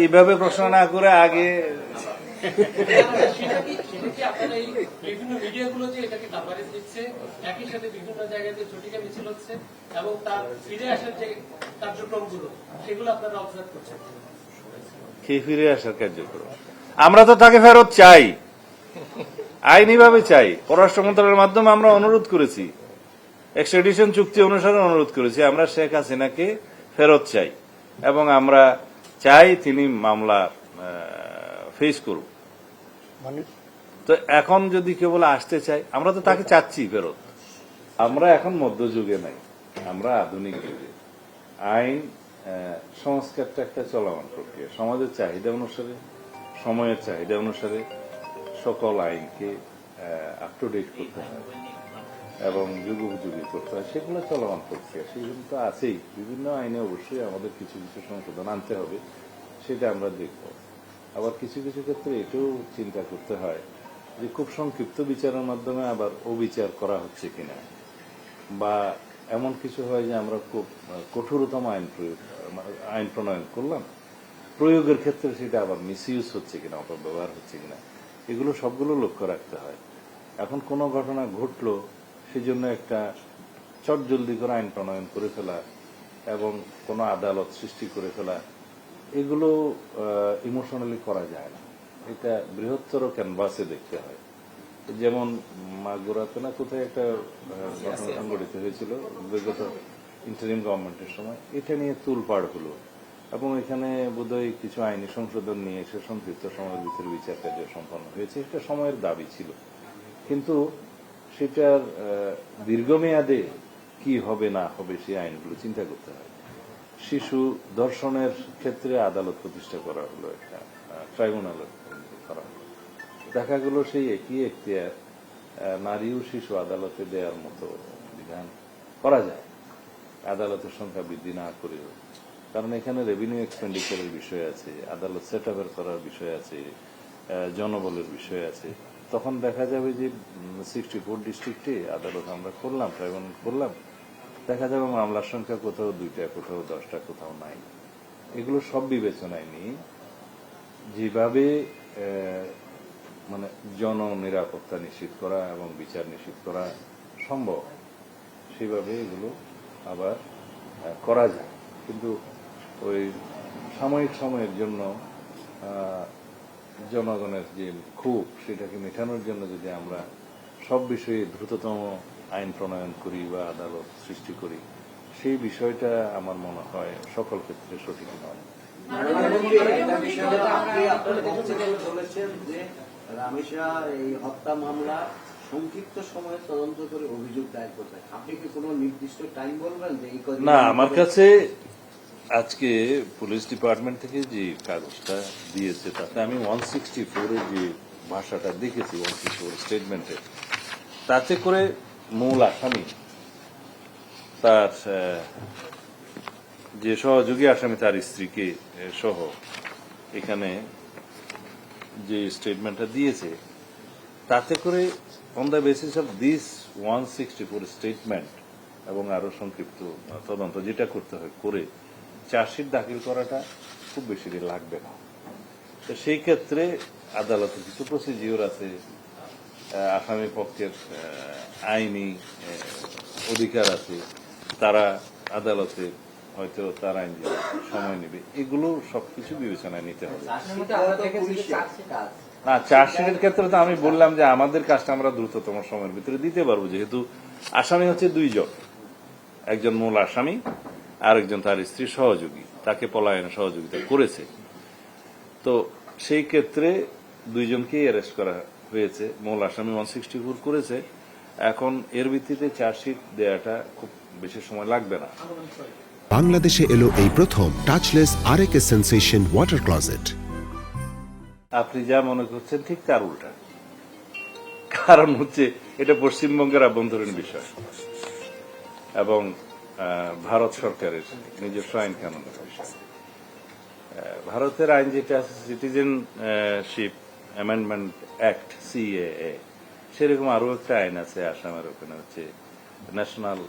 এইভাবে প্রশ্ন না করে আগে বিভিন্ন মিডিয়াগুলো যে এটাকে কাভারেজ দিচ্ছে, একই সাথে বিভিন্ন জায়গায় যে ঝটিকা মিছিল হচ্ছে এবং তার ফিরে আসার যে কার্যক্রমগুলো সেগুলো আপনারা অবজার্ভ করছেন। কে ফিরে আসার কার্যক্রম? আমরা তো তাকে ফেরত চাই, আইনিভাবে চাই। পররাষ্ট্র মন্ত্রণালয়ের মাধ্যমে আমরা অনুরোধ করেছি, এক্সট্রাডিশন চুক্তি অনুসারে অনুরোধ করেছি, আমরা শেখ হাসিনাকে ফেরত চাই এবং আমরা চাই তিনি মামলা ফেস করুক। তো এখন যদি কেবল আসতে চাই, আমরা তো তাকে চাচ্ছি ফেরত। আমরা এখন মধ্যযুগে নাই, আমরা আধুনিক যুগে। আইন সংস্কারটা একটা চলমান প্রক্রিয়া, সমাজের চাহিদা অনুসারে, সময়ের চাহিদা অনুসারে সকল আইনকে আপ টু ডেট করতে হয় এবং যুগোপযোগী করতে হয়, সেগুলো চলমান প্রক্রিয়া। সেগুলো তো আছেই, বিভিন্ন আইনে অবশ্যই আমাদের কিছু কিছু সংশোধন আনতে হবে, সেটা আমরা দেখব। আবার কিছু কিছু ক্ষেত্রে এটাও চিন্তা করতে হয় যে খুব সংক্ষিপ্ত বিচারের মাধ্যমে আবার অবিচার করা হচ্ছে কিনা, বা এমন কিছু হয় যে আমরা খুব কঠোরতম আইন প্রণয়ন করলাম, প্রয়োগের ক্ষেত্রে সেটা আবার মিসইউজ হচ্ছে কিনা, অপব্যবহার হচ্ছে কিনা, এগুলো সবগুলো লক্ষ্য রাখতে হয়। এখন কোনো ঘটনা ঘটলো, সেজন্য একটা চটজলদি করে আইন প্রণয়ন করে ফেলা এবং কোনো আদালত সৃষ্টি করে ফেলা, এগুলো ইমোশনালি করা যায় না। এটা বৃহত্তর ক্যানভাসে দেখতে হয়। যেমন মাগুরাতে না কোথায় একটা ঘটনা সংঘটিত হয়েছিল বিগত ইন্টারিম গভর্নমেন্টের সময়, এটা নিয়ে তুলপাড় হলো এবং এখানে বোধহয় কিছু আইনি সংশোধন নিয়ে এসে সংক্ষিপ্ত সময়ের ভিতরে বিচার কার্য সম্পন্ন হয়েছে। এটা সময়ের দাবি ছিল, কিন্তু সেটার দীর্ঘমেয়াদে কি হবে না হবে সেই আইনগুলো চিন্তা করতে হয়। শিশু ধর্ষণের ক্ষেত্রে আদালত প্রতিষ্ঠা করা হলো, একটা ট্রাইব্যুনাল করা হলো। দেখা গেল সেই একই এখতিয়ার নারী ও শিশু আদালতে দেওয়ার মতো বিধান করা যায়, আদালতের সংখ্যা বৃদ্ধি না করেও। কারণ এখানে রেভিনিউ এক্সপেন্ডিচারের বিষয় আছে, আদালত সেট আপের করার বিষয় আছে, জনবলের বিষয় আছে। তখন দেখা যাবে যে 64 ডিস্ট্রিক্টে আদালত আমরা করলাম, ট্রাইব্যুনাল করলাম, দেখা যাবে মামলার সংখ্যা কোথাও 2টা, কোথাও 10টা, কোথাও নাই। এগুলো সব বিবেচনায় নিয়ে যেভাবে মানে জন নিরাপত্তা নিশ্চিত করা এবং বিচার নিশ্চিত করা সম্ভব, সেভাবে এগুলো আবার করা যায়। কিন্তু ওই সাময়িক সময়ের জন্য জনগণের যে ক্ষোভ, সেটাকে মেটানোর জন্য যদি আমরা সব বিষয়ে দ্রুততম আইন প্রণয়ন করি বা আদালত সৃষ্টি করি, সেই বিষয়টা আমার মনে হয় সকল ক্ষেত্রে সঠিক নয়। বলেছেন যে রামেশা এই হত্যা মামলা সংক্ষিপ্ত সময়ে তদন্ত করে অভিযোগ দায়ের করতে, আপনি কি কোনো নির্দিষ্ট টাইম বলবেন যে এই না, আমার কাছে আজকে পুলিশ ডিপার্টমেন্ট থেকে যে কাগজটা দিয়েছে তাতে আমি 164 এর যে ভাষাটা দেখেছি, 164 স্টেটমেন্টে, তাতে করে মূল আসামি তার যে সহযোগী আসামি তার স্ত্রীকে সহ এখানে যে স্টেটমেন্টটা দিয়েছে, তাতে করে on the basis of this 164 statement এবং আরো সংক্ষিপ্ত তদন্ত যেটা করতে হয় করে চার্জশিট দাখিল করাটা খুব বেশি দিন লাগবে না। তো সেই ক্ষেত্রে আদালতের কিছু প্রসিডিওর আছে, আসামি পক্ষের আইনি অধিকার আছে, তারা আদালতে হয়তো তার আইনজীবী সময় নেবে, এগুলো সবকিছু বিবেচনায় নিতে হবে। না, চার্জশিটের ক্ষেত্রে তো আমি বললাম যে আমাদের কাজটা আমরা দ্রুততম সময়ের ভিতরে দিতে পারবো, যেহেতু আসামি হচ্ছে 2 জন, একজন মূল আসামি আর একজন তার স্ত্রী সহযোগী, তাকে পলায়নে সহযোগিতা করেছে। তো সেই ক্ষেত্রে 2 জনকেই অ্যারেস্ট করা হয়েছে, মূল আসামি 164 করেছে। এখন এর ভিত্তিতে চার্জশিট দেওয়াটা খুব বেশি সময় লাগবে না। বাংলাদেশে এলো এই প্রথম টাচলেস আরএকে সেন্সেশন ওয়াটার ক্লোজেট। আপনি যা মনে করছেন ঠিক তার উল্টা, কারণ হচ্ছে এটা পশ্চিমবঙ্গের আভ্যন্তরীণ বিষয় এবং ভারত সরকারের নিজস্ব আইন কানুনের বিষয়। ভারতের আইন যেটা আছে, সিটিজেনশিপ অ্যামেন্ডমেন্ট অ্যাক্ট, সিএএ, সেরকম আরো একটা আইন আছে আসামের, ওখানে হচ্ছে ন্যাশনাল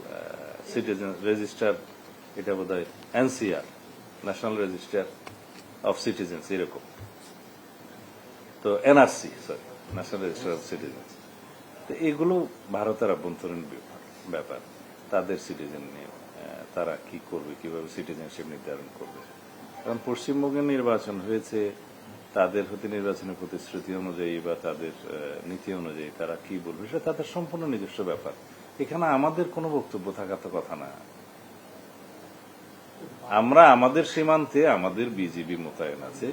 সিটিজেন রেজিস্টার, এটা বোধহয় NCR, national register of citizens এরকম। তো NRC, sorry, national register of citizens. তো এগুলো ভারতের অভ্যন্তরীণ ব্যাপার, তাদের সিটিজেন নিয়ে তারা কি করবে, কিভাবে সিটিজেনশিপ নির্ধারণ করবে। কারণ পশ্চিমবঙ্গের নির্বাচন হয়েছে, তাদের হতে নির্বাচনের প্রতিশ্রুতি অনুযায়ী বা তাদের নীতি অনুযায়ী তারা কি বলবে সেটা তাদের সম্পূর্ণ নিজস্ব ব্যাপার। এখানে আমাদের কোনো বক্তব্য থাকার তো কথা না। আমরা আমাদের সীমান্তে আমাদের বিজিবি মোতায়েন আছে,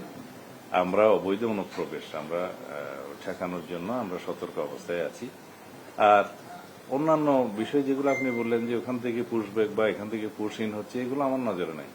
আমরা অবৈধ অনুপ্রবেশ আমরা ঠেকানোর জন্য আমরা সতর্ক অবস্থায় আছি। আর অন্যান্য বিষয় যেগুলো আপনি বললেন যে ওখান থেকে পুশব্যাক বা এখান থেকে পুশ ইন হচ্ছে, এগুলো আমার নজরে নাই।